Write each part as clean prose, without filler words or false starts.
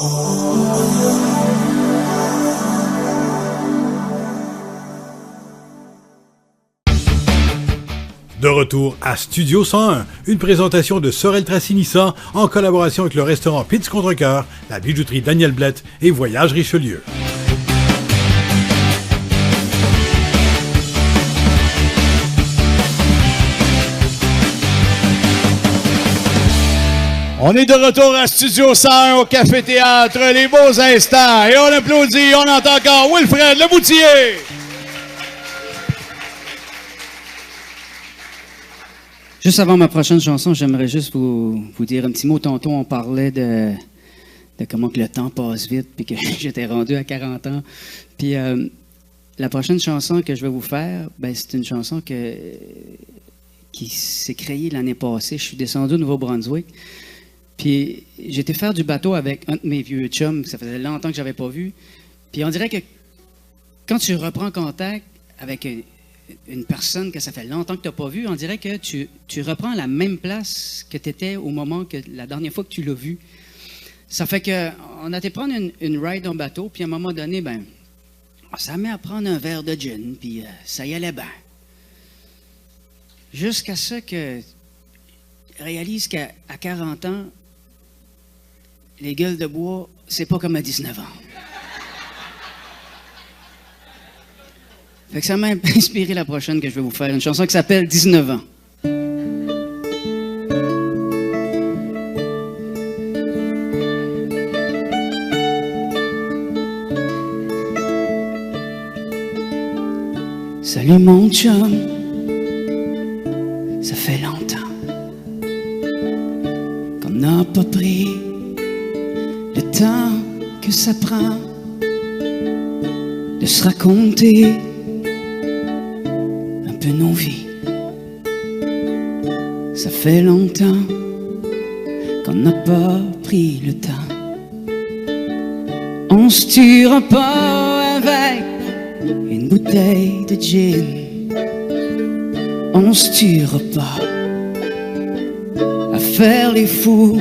De retour à Studio 101, une présentation de Sorel Tracy-Nissan en collaboration avec le restaurant Pitts Contrecoeur, la bijouterie Daniel Blette et Voyage Richelieu. On est de retour à Studio 101 au Café Théâtre, les beaux instants, et on applaudit, on entend encore Wilfred Lemoutier. Juste avant ma prochaine chanson, j'aimerais juste vous dire un petit mot. Tantôt, on parlait de comment que le temps passe vite, puis que j'étais rendu à 40 ans. Puis la prochaine chanson que je vais vous faire, ben, c'est une chanson qui s'est créée l'année passée. Je suis descendu au Nouveau-Brunswick. Puis j'étais faire du bateau avec un de mes vieux chums, ça faisait longtemps que je n'avais pas vu. Puis on dirait que quand tu reprends contact avec une personne que ça fait longtemps que tu n'as pas vu, on dirait que tu reprends la même place que tu étais au moment que la dernière fois que tu l'as vu. Ça fait qu'on a été prendre une ride en bateau, puis à un moment donné, ben, on s'est mis à prendre un verre de gin, puis ça y allait bien. Jusqu'à ce que je réalise qu'à 40 ans, les gueules de bois, c'est pas comme à 19 ans. Fait que ça m'a inspiré la prochaine que je vais vous faire, une chanson qui s'appelle 19 ans. Salut mon chum, ça fait longtemps qu'on n'a pas pris le temps que ça prend de se raconter un peu nos vies. Ça fait longtemps qu'on n'a pas pris le temps. On se tuera pas avec une bouteille de gin. On se tuera pas à faire les fous.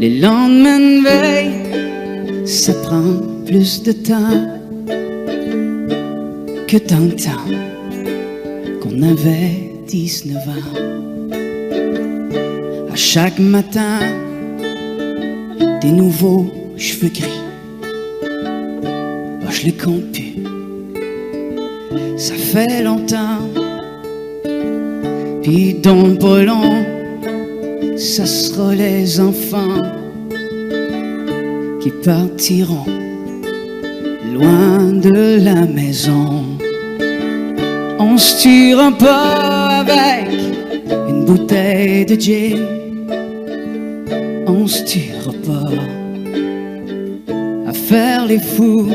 Les lendemains de veille, ça prend plus de temps que dans le temps qu'on avait 19 ans. À chaque matin, des nouveaux cheveux gris. Oh, je les compte plus. Ça fait longtemps. Puis dans pas long, ça sera les enfants qui partiront loin de la maison. On se tuera pas avec une bouteille de gin. On se tuera pas à faire les fous.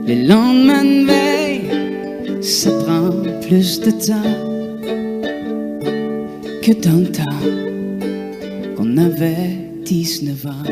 Les lendemains de veille, ça prend plus de temps que dans le temps qu'on avait 19 ans.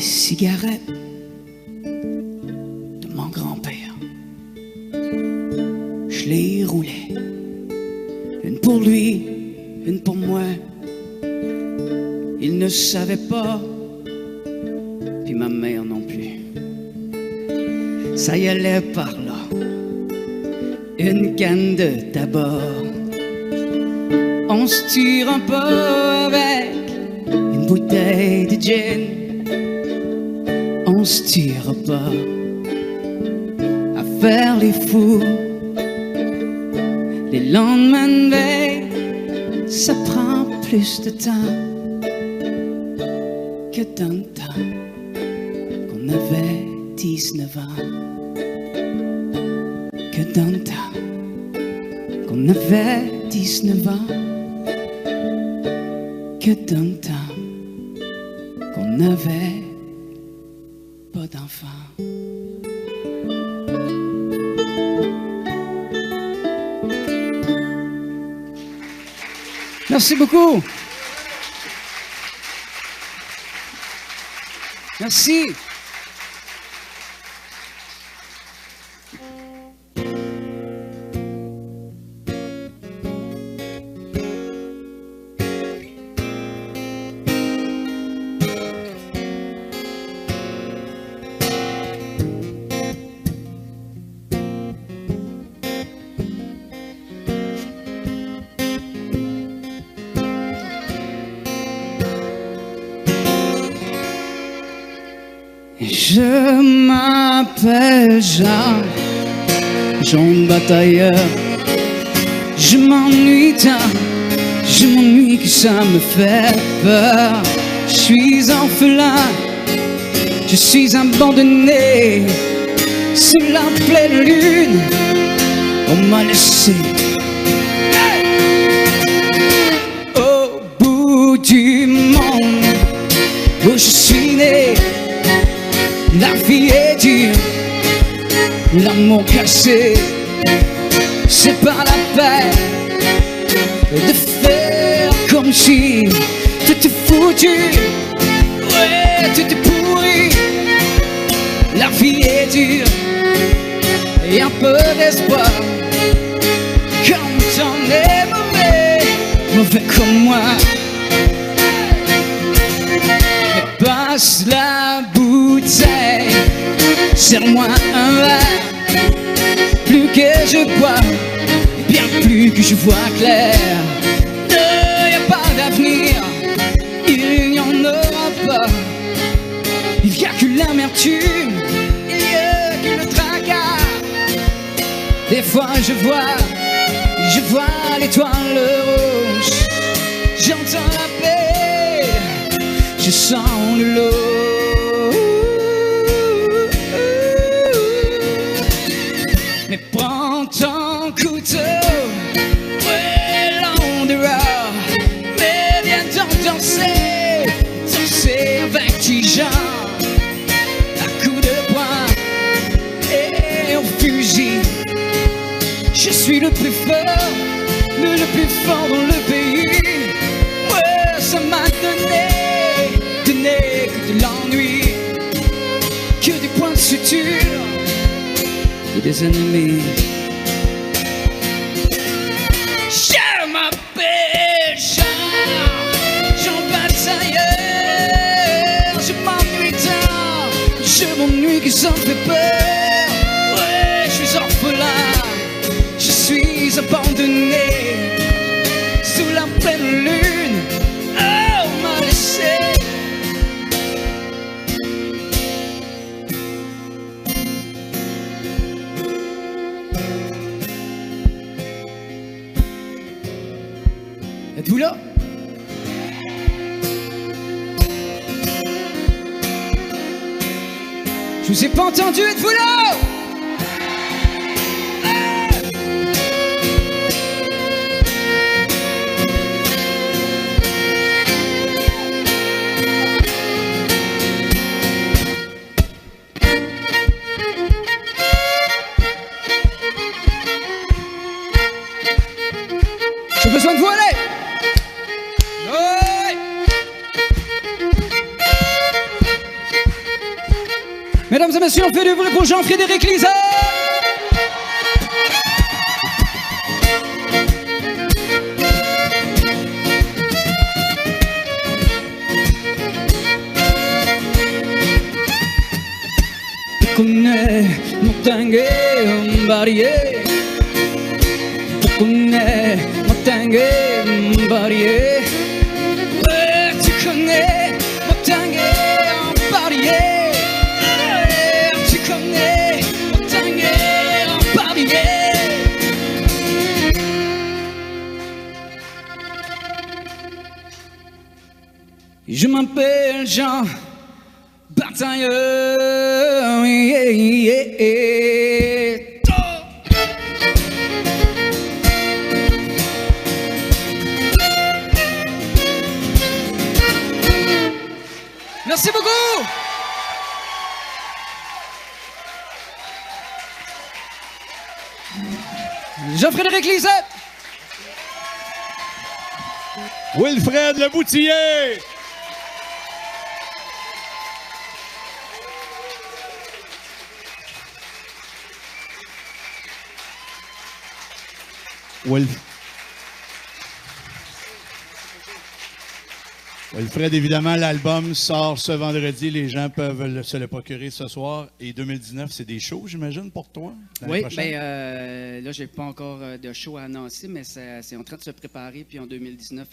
Cigarette de mon grand-père, je les roulais, une pour lui, une pour moi. Il ne savait pas, puis ma mère non plus. Ça y allait par là, une canne de tabac. On se tuera pas avec une bouteille de gin. On se tuera pas à faire les fous. Les lendemains de veille, ça prend plus de temps que dans le temps qu'on avait 19 ans. Que dans le temps qu'on avait 19 ans. Que dans le temps qu'on avait pas d'enfant. Merci beaucoup. Merci. Je m'appelle Jean, Jean Batailleur. Je m'ennuie tant, je m'ennuie que ça me fait peur. Je suis orphelin, je suis abandonné. Sous la pleine lune, on m'a laissé. Au bout du monde où je suis né, la vie est dure, l'amour cassé. C'est pas la peine de faire comme si tout est foutu, ouais, tout est pourri. La vie est dure et un peu d'espoir. Quand on est mauvais, mauvais comme moi. Mais passe la bouteille, serre-moi un verre. Plus que je bois, bien plus que je vois clair. Il n'y a pas d'avenir, il n'y en aura pas. Il n'y a que l'amertume, il n'y a que le tracas. Des fois je vois l'étoile rouge. J'entends la paix, je sens de l'eau. Mais prends ton couteau, ouais, l'on dehors. Mais viens donc danser, danser avec tes gens. À coups de poing et au fusil. Je suis le plus fort, le plus fort dans le pays. Ouais, ça m'a donné que de l'ennui, que des points de suture et des ennemis. Je m'appelle Jean Batailleur. Je m'ennuie tant, je m'ennuie que ça me fait peur. Ouais, je suis orphelin, je suis abandonné. Sous la pleine lune, oh, on m'a laissé. Êtes-vous là? Je vous ai pas entendu, êtes-vous là? J'ai besoin de vous, allez! Ouais. Mesdames et messieurs, on fait du bruit pour Jean-Frédéric Liza! Tu connais mon tangué, mon barrière. Tu connais mon tangué, mon barrière. Ouais, tu connais mon tangué, mon barrière. Ouais, tu connais mon tangué, mon barrière. Je m'appelle Jean Batailleur. Yeah, yeah, yeah. Merci beaucoup. Jean-Frédéric Lisette. Wilfred Leboutillier. Wilfred, évidemment, l'album sort ce vendredi. Les gens peuvent se le procurer ce soir. Et 2019, c'est des shows, j'imagine, pour toi? Oui, bien, là, j'ai pas encore de show à annoncer, mais c'est en train de se préparer. Puis en 2019,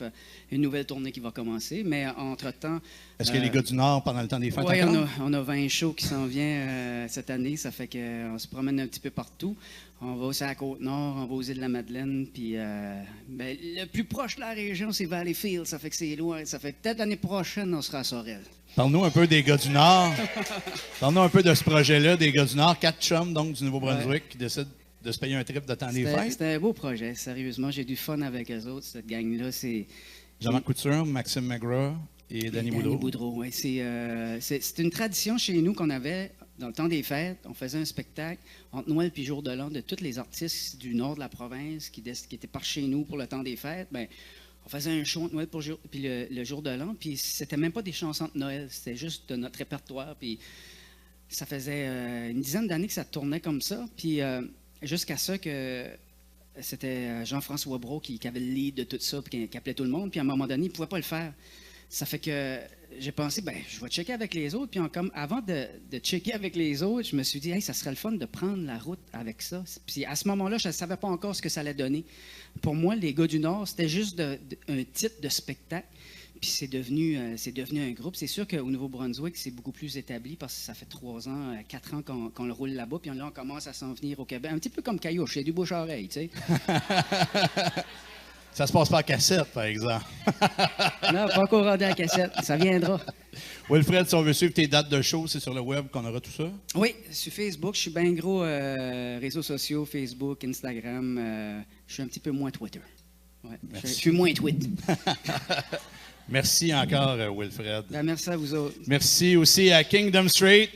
une nouvelle tournée qui va commencer. Mais entre-temps... Est-ce qu'il y a les gars du Nord pendant le temps des fêtes? Oui, on a 20 shows qui s'en viennent cette année. Ça fait qu'on se promène un petit peu partout. On va aussi à la Côte-Nord, on va aux Îles-de-la-Madeleine. Puis le plus proche de la région, c'est Valleyfield. Ça fait que c'est loin. Ça fait que peut-être l'année prochaine, on sera à Sorel. Parle-nous un peu des gars du Nord. Parle-nous un peu de ce projet-là, des gars du Nord. 4 chums, donc, du Nouveau-Brunswick, qui décident de se payer un trip de temps des fêtes. C'était un beau projet, sérieusement. J'ai du fun avec eux autres. Cette gang-là, c'est... Jean-Marc Couture, Maxime McGraw et Danny Boudreau. Oui. C'est une tradition chez nous qu'on avait dans le temps des fêtes. On faisait un spectacle entre Noël et Jour de l'an de tous les artistes du nord de la province qui étaient par chez nous pour le temps des fêtes. Bien, on faisait un show entre Noël puis le Jour de l'an. Puis c'était même pas des chansons de Noël, c'était juste de notre répertoire. Puis ça faisait une dizaine d'années que ça tournait comme ça. Puis jusqu'à ça que c'était Jean-François Brault qui avait le lead de tout ça, puis qui appelait tout le monde. Puis à un moment donné, il ne pouvait pas le faire. Ça fait que j'ai pensé, je vais checker avec les autres. Puis avant de checker avec les autres, je me suis dit, hey, ça serait le fun de prendre la route avec ça. Puis à ce moment-là, je ne savais pas encore ce que ça allait donner. Pour moi, les gars du Nord, c'était juste un titre de spectacle. Puis c'est devenu un groupe. C'est sûr qu'au Nouveau-Brunswick, c'est beaucoup plus établi parce que ça fait 3 ans, 4 ans qu'on le roule là-bas. Puis là, on commence à s'en venir au Québec. Un petit peu comme Caillouche, c'est du bouche-oreille, tu sais. Ça se passe pas à cassette, par exemple. Non, pas encore rendu à cassette. Ça viendra. Wilfred, si on veut suivre tes dates de show, c'est sur le web qu'on aura tout ça? Oui, sur Facebook. Je suis bien gros réseaux sociaux, Facebook, Instagram. Je suis un petit peu moins Twitter. Ouais, je suis moins tweet. Merci encore, Wilfred. Merci à vous autres. Merci aussi à Kingdom Street.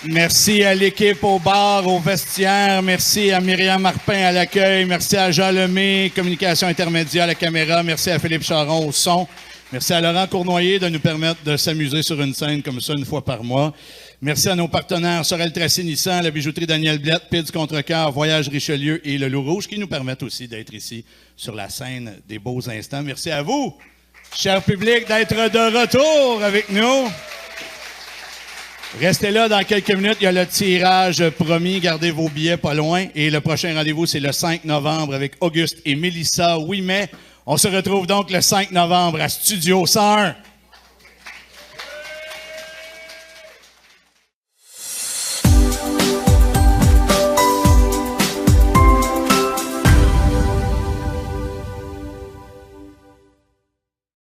Merci à l'équipe au bar, au vestiaire. Merci à Myriam Marpin à l'accueil. Merci à Jean Lemay, communication intermédiaire à la caméra. Merci à Philippe Charon au son. Merci à Laurent Cournoyer de nous permettre de s'amuser sur une scène comme ça une fois par mois. Merci à nos partenaires Sorel Tracy Nissan, la bijouterie Daniel Blette, Pids Contrecoeur, Voyage Richelieu et le Loup Rouge qui nous permettent aussi d'être ici sur la scène des beaux instants. Merci à vous, cher public, d'être de retour avec nous. Restez là dans quelques minutes, il y a le tirage promis, gardez vos billets pas loin. Et le prochain rendez-vous, c'est le 5 novembre avec Auguste et Mélissa Ouimet. On se retrouve donc le 5 novembre à Studio 101.